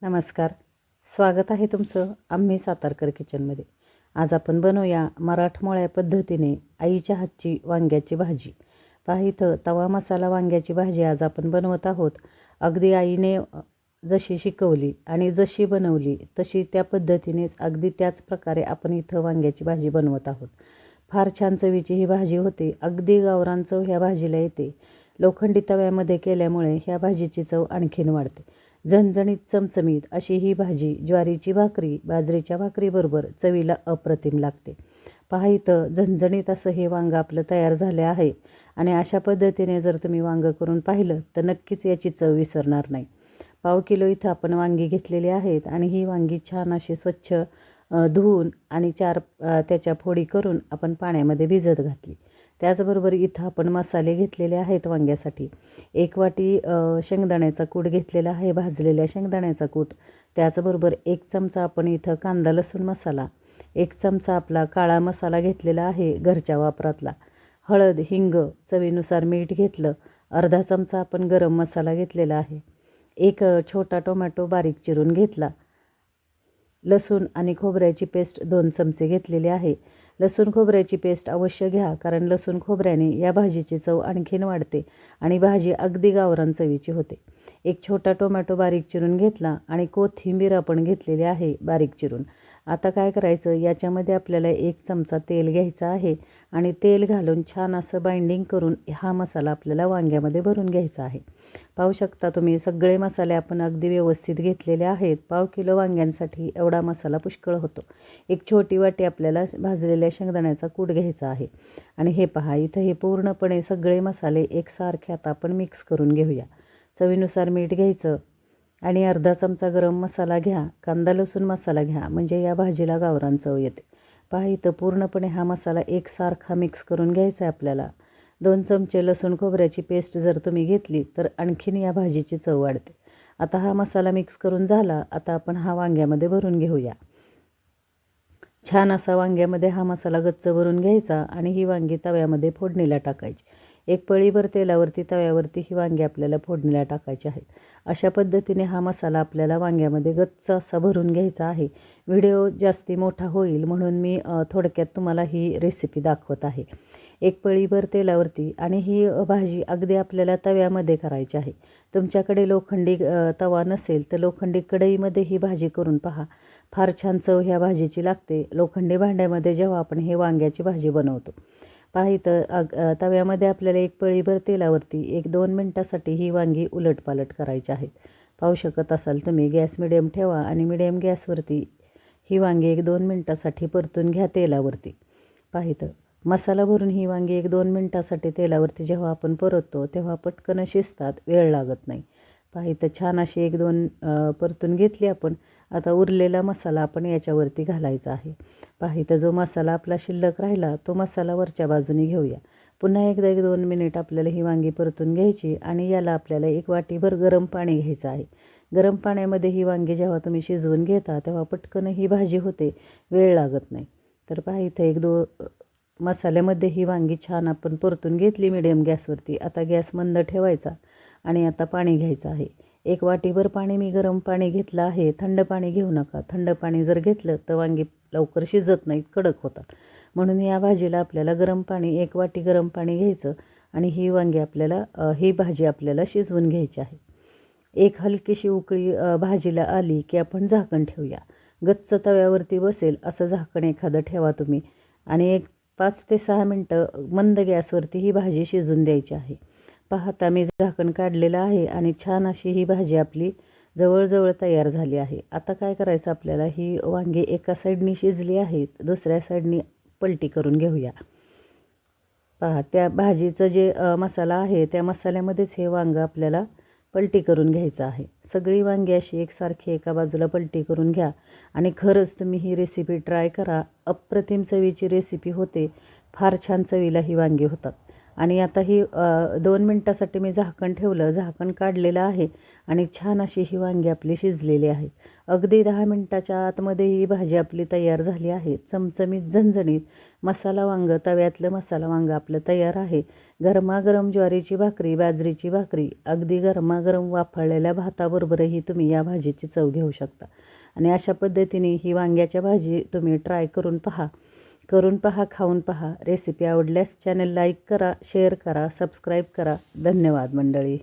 नमस्कार. स्वागत आहे तुमचं आम्ही सातारकर किचनमध्ये. आज आपण बनवूया मराठमोळ्या पद्धतीने आईच्या हातची वांग्याची भाजी. पहा इथं तवा मसाला वांग्याची भाजी आज आपण बनवत आहोत. अगदी आईने जशी शिकवली आणि जशी बनवली तशी त्या पद्धतीनेच अगदी त्याच प्रकारे आपण इथं वांग्याची भाजी बनवत आहोत. फार छान चवीची ही भाजी होते. अगदी गावरान चव ह्या भाजीला येते. लोखंडी तव्यामध्ये केल्यामुळे ह्या भाजीची चव आणखीन वाढते. झणझणीत चमचमीत अशी ही भाजी ज्वारीची भाकरी बाजरीच्या भाकरीबरोबर चवीला अप्रतिम लागते. पहा इथं झणझणीत असं हे वांगं आपलं तयार झाले आहे आणि अशा पद्धतीने जर तुम्ही वांगं करून पाहिलं तर नक्कीच याची चव विसरणार नाही. पाव किलो इथं आपण वांगी घेतलेली आहेत आणि ही वांगी छान अशी स्वच्छ धुवून आणि त्याच्या फोडी करून आपण पाण्यामध्ये भिजत घातली. त्याचबरोबर इथं आपण मसाले घेतलेले आहेत वांग्यासाठी. 1 वाटी शेंगदाण्याचा कूट घेतलेला आहे, भाजलेल्या शेंगदाण्याचा कूट. त्याचबरोबर 1 चमचा आपण इथं कांदा लसूण मसाला, 1 चमचा आपला काळा मसाला घेतलेला आहे घरच्या वापरातला, हळद हिंग चवीनुसार मीठ घेतलं, अर्धा चमचा आपण गरम मसाला घेतलेला आहे, 1 छोटा टोमॅटो बारीक चिरून घेतला, लसूण आणि खोबऱ्याची पेस्ट 2 चमचे घेतलेली आहे. लसूण खोबऱ्याची पेस्ट अवश्य घ्या, कारण लसूण खोबऱ्याने या भाजीची चव आणखीन वाढते आणि भाजी अगदी गावरान चवीची होते. 1 छोटा टोमॅटो बारीक चिरून घेतला आणि कोथिंबीर आपण घेतलेली आहे बारीक चिरून. आता काय करायचं, याच्यामध्ये आपल्याला 1 चमचा तेल घ्यायचा आहे आणि तेल घालून छान असं बाइंडिंग करून हा मसाला आपल्याला वांग्यामध्ये भरून घ्यायचा आहे. पाहू शकता तुम्ही सगळे मसाले आपण अगदी व्यवस्थित घेतलेले आहेत. पाव किलो वांग्यांसाठी एवढा मसाला पुष्कळ होतो. 1 छोटी वाटी आपल्याला भाजलेल्या शेंगदाण्याचा कूट घ्यायचा आहे आणि हे पहा इथं हे पूर्णपणे सगळे मसाले एकसारखे आता आपण मिक्स करून घेऊया. चवीनुसार मीठ घ्यायचं आणि अर्धा चमचा गरम मसाला घ्या, कांदा लसूण मसाला घ्या, म्हणजे या भाजीला गावरान चव येते. पहा इथं पूर्णपणे हा मसाला एकसारखा मिक्स करून घ्यायचा आहे आपल्याला. 2 चमचे लसूण खोबऱ्याची पेस्ट जर तुम्ही घेतली तर आणखीन या भाजीची चव वाढते. आता हा मसाला मिक्स करून झाला. आता आपण हा वांग्यामध्ये भरून घेऊया. छान असा वांग्यामध्ये हा मसाला गच्च भरून घ्यायचा आणि ही वांगी तव्यामध्ये फोडणीला टाकायची. 1 पळीभर तेलावरती तव्यावरती ही वांगी आपल्याला फोडणीला टाकायची आहेत. अशा पद्धतीने हा मसाला आपल्याला वांग्यामध्ये गच्च असा भरून घ्यायचा आहे. व्हिडिओ जास्ती मोठा होईल म्हणून मी थोडक्यात तुम्हाला ही रेसिपी दाखवत आहे. 1 पळीभर तेलावरती आणि ही भाजी अगदी आपल्याला तव्यामध्ये करायची आहे. तुमच्याकडे लोखंडी तवा नसेल तर लोखंडी कढईमध्ये ही भाजी करून पहा. फार छान चव ह्या भाजीची लागते. लोखंडी भांड्यामध्ये जेव्हा आपण हे वांग्याची भाजी बनवतो. पहा इथं तव्यामध्ये आपल्याला 1 पळीभर तेलावरती 1-2 मिनटासाठी ही वांगी उलटपालट करायची आहेत. पाहू शकत असाल तुम्ही. गॅस मिडियम ठेवा आणि मिडियम गॅसवरती ही वांगी 1-2 मिनटासाठी परतून घ्या तेलावरती. पहा इथं मसाला भरून ही वांगी 1-2 मिनटासाठी तेलावरती जेव्हा आपण परततो तेव्हा पटकन शिजतात, वेळ लागत नाही. पहा इथं छान अशी 1-2 परतून घेतली आपण. आता उरलेला मसाला आपण याच्यावरती घालायचा आहे. पहा इथं जो मसाला आपला शिल्लक राहिला तो मसाला वरच्या बाजूने घेऊया. पुन्हा एकदा 1-2 मिनिट आपल्याला ही वांगी परतून घ्यायची आणि याला आपल्याला 1 वाटीभर गरम पाणी घ्यायचं आहे. गरम पाण्यामध्ये ही वांगी जेव्हा तुम्ही शिजवून घेता तेव्हा पटकन ही भाजी होते, वेळ लागत नाही. तर पहा इथं 1-2 मसाल्यामध्ये ही वांगी छान आपण परतून घेतली मिडियम गॅसवरती. आता गॅस मंद ठेवायचा आणि आता पाणी घ्यायचं आहे. 1 वाटीभर पाणी मी गरम पाणी घेतलं आहे. थंड पाणी घेऊ नका. थंड पाणी जर घेतलं तर वांगी लवकर शिजत नाहीत, कडक होतात. म्हणून या भाजीला आपल्याला गरम पाणी 1 वाटी गरम पाणी घ्यायचं आणि ही वांगी आपल्याला ही भाजी आपल्याला शिजवून घ्यायची आहे. 1 हलकीशी उकळी भाजीला आली की आपण झाकण ठेवूया. गच्च तव्यावरती बसेल असं झाकण एखादं ठेवा तुम्ही आणि 5 ते 6 मिनटं मंद गॅसवरती ही भाजी शिजून द्यायची आहे. पाहता मी झाकण काढलेलं आहे आणि छान अशी ही भाजी आपली जवळजवळ तयार झाली आहे. आता काय करायचं आपल्याला, ही वांगी एका साईडनी शिजली आहेत, दुसऱ्या साईडनी पलटी करून घेऊया. पहा त्या भाजीचं जे मसाला आहे त्या मसाल्यामध्येच हे वांगं आपल्याला पलटी करून घ्यायचं आहे. सगळी वांगी अशी एकसारखी एका बाजूला पलटी करून घ्या आणि खरंच तुम्ही ही रेसिपी ट्राय करा. अप्रतिम चवीची रेसिपी होते. फार छान चवीला ही वांगी होतात. आणि आता ही 2 मिनटासाठी मी झाकण ठेवलं. झाकण काढलेलं आहे आणि छान अशी ही वांगी आपली शिजलेली आहेत. अगदी 10 मिनटाच्या आतमध्ये ही भाजी आपली तयार झाली आहे. चमचमीत झणझणीत मसाला वांगं, तव्यातलं मसाला वांगं आपलं तयार आहे. गरमागरम ज्वारीची भाकरी, बाजरीची भाकरी, अगदी गरमागरम वाफळलेल्या भाताबरोबरही तुम्ही या भाजीची चव घेऊ शकता. आणि अशा पद्धतीने ही वांग्याच्या भाजी तुम्ही ट्राय करून पहा, खाऊन पहा. रेसिपी आवडल्यास चॅनल लाईक करा, शेअर करा, सबस्क्राईब करा. धन्यवाद मंडळी.